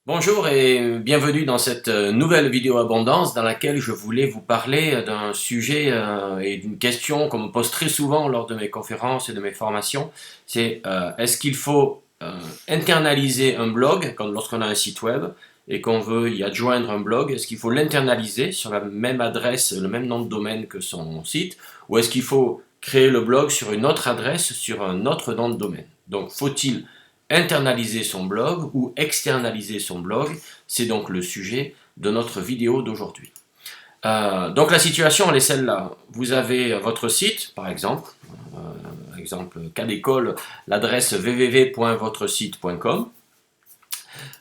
Bonjour et bienvenue dans cette nouvelle vidéo abondance dans laquelle je voulais vous parler d'un sujet et d'une question qu'on me pose très souvent lors de mes conférences et de mes formations. C'est est-ce qu'il faut internaliser un blog lorsqu'on a un site web et qu'on veut y adjoindre un blog? Est-ce qu'il faut l'internaliser sur la même adresse, le même nom de domaine que son site, ou est-ce qu'il faut créer le blog sur une autre adresse, sur un autre nom de domaine? Donc faut-il internaliser son blog ou externaliser son blog? C'est donc le sujet de notre vidéo d'aujourd'hui. Donc la situation elle est celle-là. Vous avez votre site, par exemple, cas d'école, l'adresse www.votresite.com.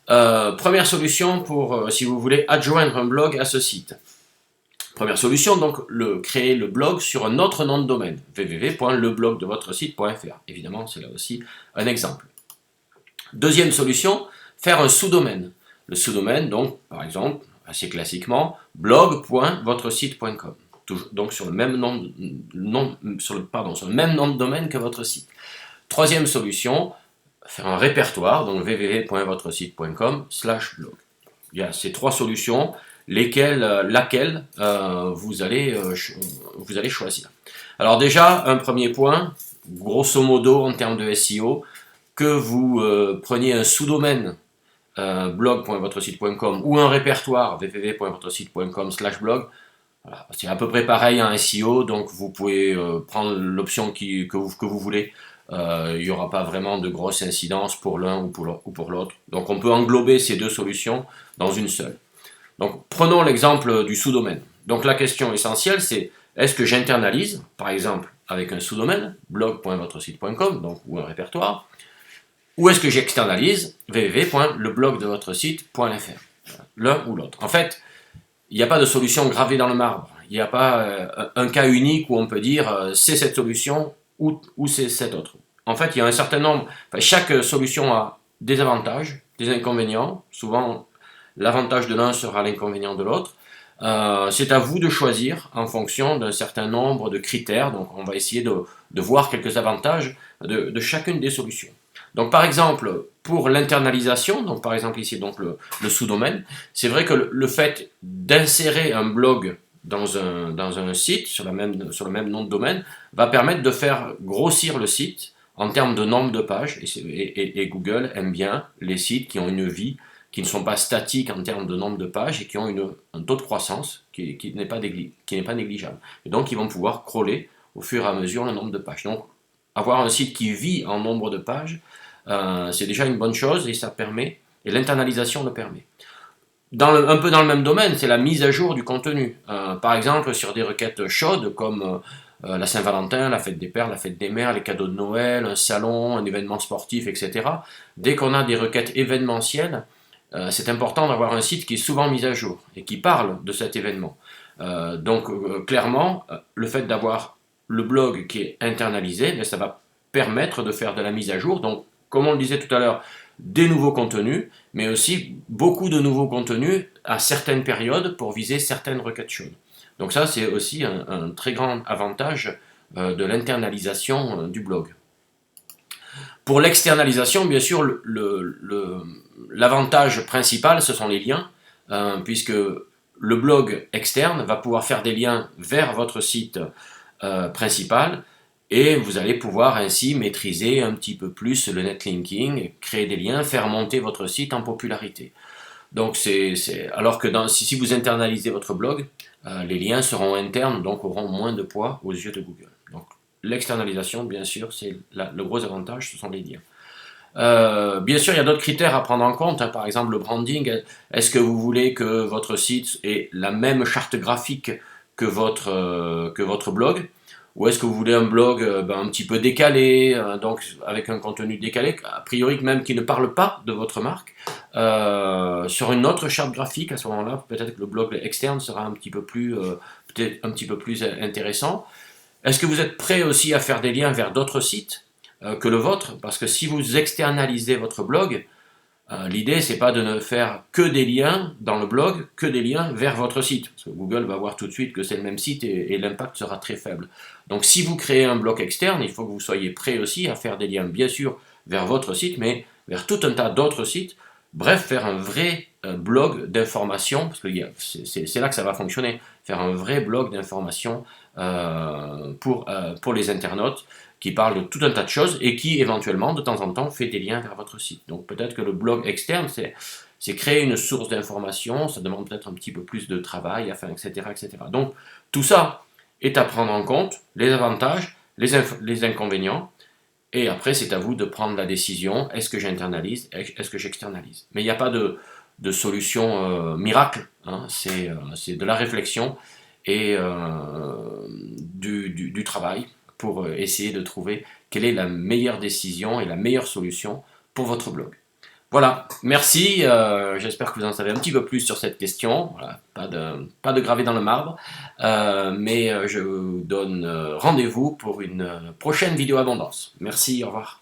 Première solution pour, si vous voulez, adjoindre un blog à ce site. Première solution, donc, créer le blog sur un autre nom de domaine, www.leblogdevotresite.fr. Évidemment, c'est là aussi un exemple. Deuxième solution, faire un sous-domaine. Le sous-domaine, donc, par exemple, assez classiquement, blog.votresite.com. Donc sur le même nom de domaine que votre site. Troisième solution, faire un répertoire, donc www.votresite.com/blog. Il y a ces trois solutions, laquelle vous allez choisir. Alors déjà, un premier point, grosso modo en termes de SEO, que vous preniez un sous-domaine blog.votresite.com ou un répertoire www.votresite.com/blog, voilà, c'est à peu près pareil en SEO, donc vous pouvez prendre l'option que vous voulez. Il n'y aura pas vraiment de grosse incidence pour l'un ou pour l'autre. Donc on peut englober ces deux solutions dans une seule. Donc prenons l'exemple du sous-domaine. Donc la question essentielle c'est est-ce que j'internalise, par exemple avec un sous-domaine, blog.votresite.com, donc ou un répertoire, ou est-ce que j'externalise www.leblogdevotresite.fr, l'un ou l'autre. En fait, il n'y a pas de solution gravée dans le marbre. Il n'y a pas un cas unique où on peut dire c'est cette solution ou c'est cette autre. En fait, il y a un certain nombre, chaque solution a des avantages, des inconvénients. Souvent, l'avantage de l'un sera l'inconvénient de l'autre. C'est à vous de choisir en fonction d'un certain nombre de critères. Donc, on va essayer de voir quelques avantages de chacune des solutions. Donc par exemple, pour l'internalisation, donc par exemple ici donc le sous-domaine, c'est vrai que le fait d'insérer un blog dans un site sur le même nom de domaine va permettre de faire grossir le site en termes de nombre de pages, et Google aime bien les sites qui ont une vie, qui ne sont pas statiques en termes de nombre de pages et qui ont un taux de croissance qui n'est pas négligeable. Et donc ils vont pouvoir crawler au fur et à mesure le nombre de pages. Donc avoir un site qui vit en nombre de pages, c'est déjà une bonne chose et ça permet, et l'internalisation le permet. Un peu dans le même domaine, c'est la mise à jour du contenu. Par exemple, sur des requêtes chaudes comme la Saint-Valentin, la fête des pères, la fête des mères, les cadeaux de Noël, un salon, un événement sportif, etc. Dès qu'on a des requêtes événementielles, c'est important d'avoir un site qui est souvent mis à jour et qui parle de cet événement. Clairement, le fait d'avoir le blog qui est internalisé, mais ça va permettre de faire de la mise à jour. Donc, comme on le disait tout à l'heure, des nouveaux contenus, mais aussi beaucoup de nouveaux contenus à certaines périodes pour viser certaines requêtes chaudes. Donc ça, c'est aussi un très grand avantage de l'internalisation du blog. Pour l'externalisation, bien sûr, l'avantage principal, ce sont les liens, puisque le blog externe va pouvoir faire des liens vers votre site principal, et vous allez pouvoir ainsi maîtriser un petit peu plus le netlinking, créer des liens, faire monter votre site en popularité. Donc alors que si vous internalisez votre blog, les liens seront internes, donc auront moins de poids aux yeux de Google. Donc l'externalisation, bien sûr, c'est le gros avantage, ce sont les liens. Bien sûr, il y a d'autres critères à prendre en compte, hein, par exemple le branding. Est-ce que vous voulez que votre site ait la même charte graphique que votre blog? Ou est-ce que vous voulez un blog un petit peu décalé, donc avec un contenu décalé, a priori même qui ne parle pas de votre marque, sur une autre charte graphique? À ce moment-là, peut-être que le blog externe sera peut-être un petit peu plus intéressant. Est-ce que vous êtes prêt aussi à faire des liens vers d'autres sites que le vôtre? Parce que si vous externalisez votre blog, l'idée, c'est pas de ne faire que des liens dans le blog, que des liens vers votre site. Parce que Google va voir tout de suite que c'est le même site et l'impact sera très faible. Donc si vous créez un blog externe, il faut que vous soyez prêt aussi à faire des liens, bien sûr, vers votre site, mais vers tout un tas d'autres sites Bref, faire un vrai blog d'information, parce que c'est là que ça va fonctionner, faire un vrai blog d'information pour les internautes qui parle de tout un tas de choses et qui éventuellement, de temps en temps, fait des liens vers votre site. Donc peut-être que le blog externe, c'est créer une source d'information, ça demande peut-être un petit peu plus de travail, enfin, etc., etc. Donc tout ça est à prendre en compte, les avantages, les inconvénients, et après c'est à vous de prendre la décision, est-ce que j'internalise, est-ce que j'externalise. Mais il n'y a pas de solution miracle, hein, c'est de la réflexion et du travail pour essayer de trouver quelle est la meilleure décision et la meilleure solution pour votre blog. Voilà, merci, j'espère que vous en savez un petit peu plus sur cette question, voilà, pas de gravé dans le marbre, mais je vous donne rendez-vous pour une prochaine vidéo abondance. Merci, au revoir.